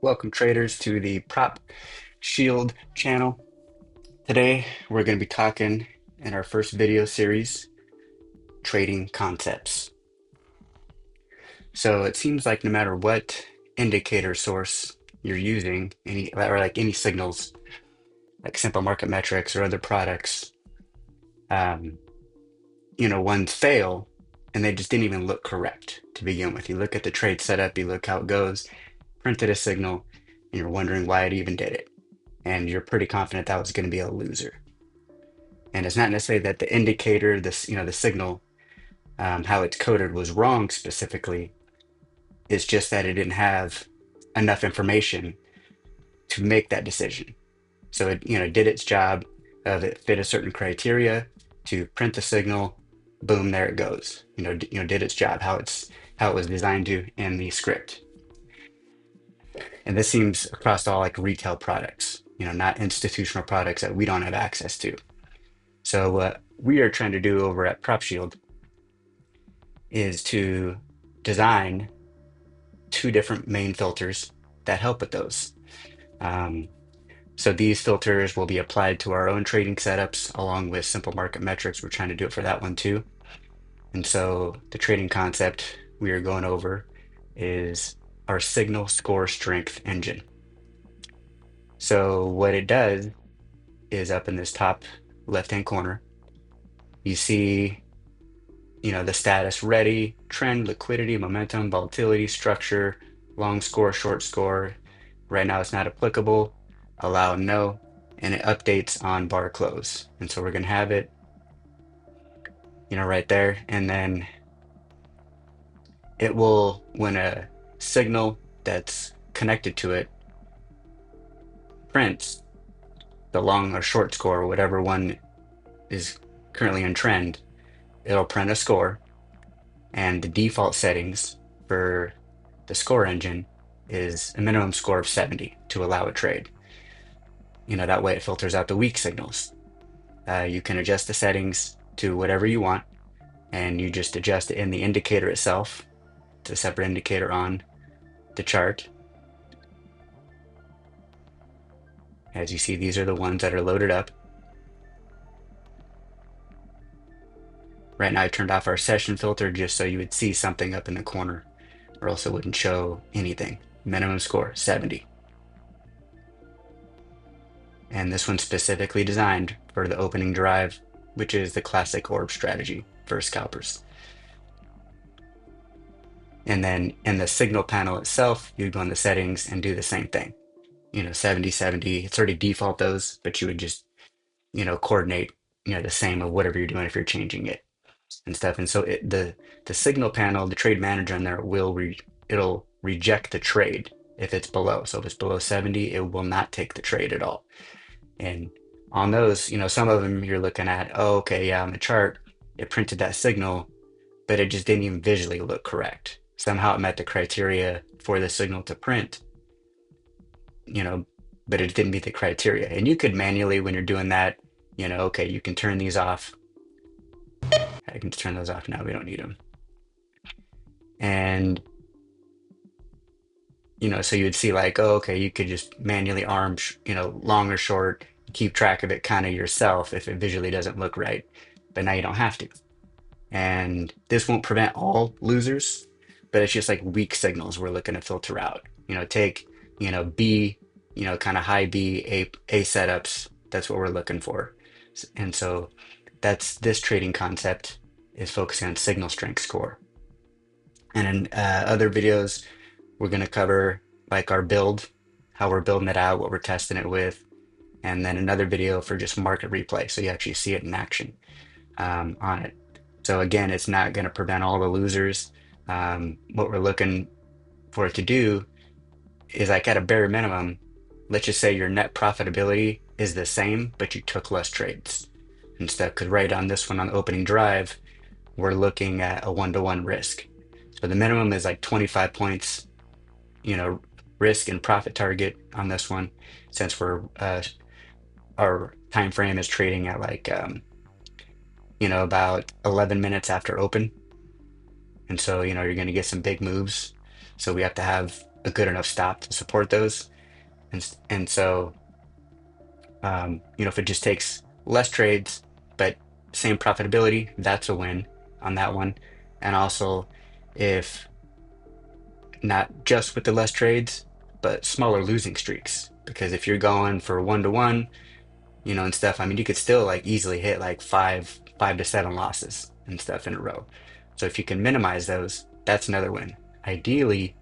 Welcome traders to the Prop Shield channel. Today we're going to be talking in our first video series, trading concepts. So it seems like no matter what indicator source you're using, any signals like Simple Market Metrics or other products, um, ones fail and they just didn't even look correct to begin with. You look at the trade setup, you look how it goes, printed a signal, and you're wondering why it even did it. And you're pretty confident that was going to be a loser. And it's not necessarily that the indicator, the signal, how it's coded was wrong specifically. It's just that it didn't have enough information to make that decision. So it, did its job of it fit a certain criteria to print the signal. Boom, there it goes. Did its job how it was designed to in the script. And this seems across all like retail products, not institutional products that we don't have access to. So what we are trying to do over at PropShield is to design two different main filters that help with those. Um, so these filters will be applied to our own trading setups along with Simple Market Metrics. We're trying to do it for that one too. And so the trading concept we are going over is our signal score strength engine. So what it does is up in this top left-hand corner, you see the status ready, trend, liquidity, momentum, volatility, structure, long score, short score. Right now it's not applicable, allow no, and it updates on bar close. And so we're going to have it, right there. And then it will, when a signal that's connected to it prints the long or short score, whatever one is currently in trend, it'll print a score. And the default settings for the score engine is a minimum score of 70 to allow a trade. That way it filters out the weak signals. You can adjust the settings to whatever you want, and you just adjust it in the indicator itself. It's a separate indicator on the chart. As you see, these are the ones that are loaded up. Right now I turned off our session filter just so you would see something up in the corner, or else it wouldn't show anything. Minimum score, 70. And this one's specifically designed for the opening drive, which is the classic orb strategy for scalpers. And then in the signal panel itself, you go in the settings and do the same thing. 70, 70, it's already default those, but you would just, coordinate, the same of whatever you're doing if you're changing it and stuff. And so the signal panel, the trade manager in there it'll reject the trade if it's below. So if it's below 70, it will not take the trade at all. And on those, some of them you're looking at, oh, okay, yeah, on the chart, it printed that signal, but it just didn't even visually look correct. Somehow it met the criteria for the signal to print, but it didn't meet the criteria. And you could manually, when you're doing that, okay, you can turn these off. I can just turn those off now. We don't need them. And, so you would see like, oh, okay, you could just manually arm, long or short, keep track of it kind of yourself if it visually doesn't look right. But now you don't have to. And this won't prevent all losers, but it's just like weak signals we're looking to filter out. Take, B, kind of high B, A setups. That's what we're looking for. And so that's this trading concept is focusing on signal strength score. And in other videos, we're going to cover like our build, how we're building it out, what we're testing it with, and then another video for just market replay. So you actually see it in action on it. So again, it's not going to prevent all the losers. What we're looking for it to do is like at a bare minimum, let's just say your net profitability is the same, but you took less trades instead. Because right on this one on the opening drive, we're looking at a 1-to-1 risk. So the minimum is like 25 points, risk and profit target on this one, since we're our time frame is trading at like about 11 minutes after open. And so, you're going to get some big moves. So we have to have a good enough stop to support those. And so, if it just takes less trades, but same profitability, that's a win on that one. And also, if not just with the less trades, but smaller losing streaks. Because if you're going for 1-to-1, and stuff, I mean, you could still like easily hit like 5 to 7 losses and stuff in a row. So if you can minimize those, that's another win. Ideally,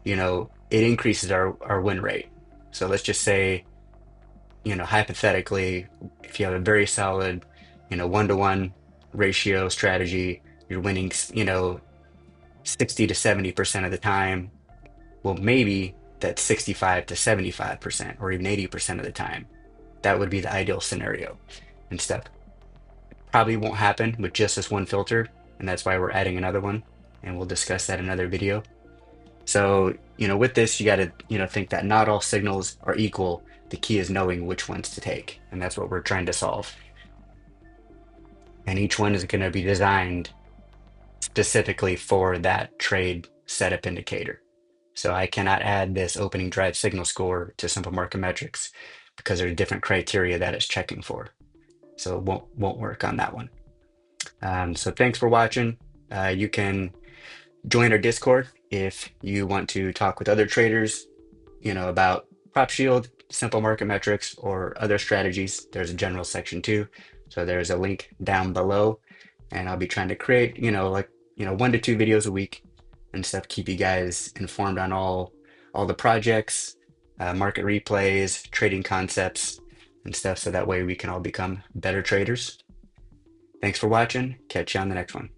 it increases our win rate. So let's just say, hypothetically, if you have a very solid, 1-to-1 ratio strategy, you're winning, 60 to 70% of the time. Well, maybe that's 65 to 75% or even 80% of the time. That would be the ideal scenario and stuff. Probably won't happen with just this one filter, and that's why we're adding another one, and we'll discuss that in another video. So, with this, you got to, think that not all signals are equal. The key is knowing which ones to take, and that's what we're trying to solve. And each one is going to be designed specifically for that trade setup indicator. So I cannot add this opening drive signal score to Simple Market Metrics because there's different criteria that it's checking for. So it won't work on that one. So thanks for watching. You can join our Discord if you want to talk with other traders, about Prop Shield, Simple Market Metrics, or other strategies. There's a general section too. So there's a link down below, and I'll be trying to create, 1 to 2 videos a week and stuff. Keep you guys informed on all the projects, market replays, trading concepts, and stuff. So that way we can all become better traders. Thanks for watching. Catch you on the next one.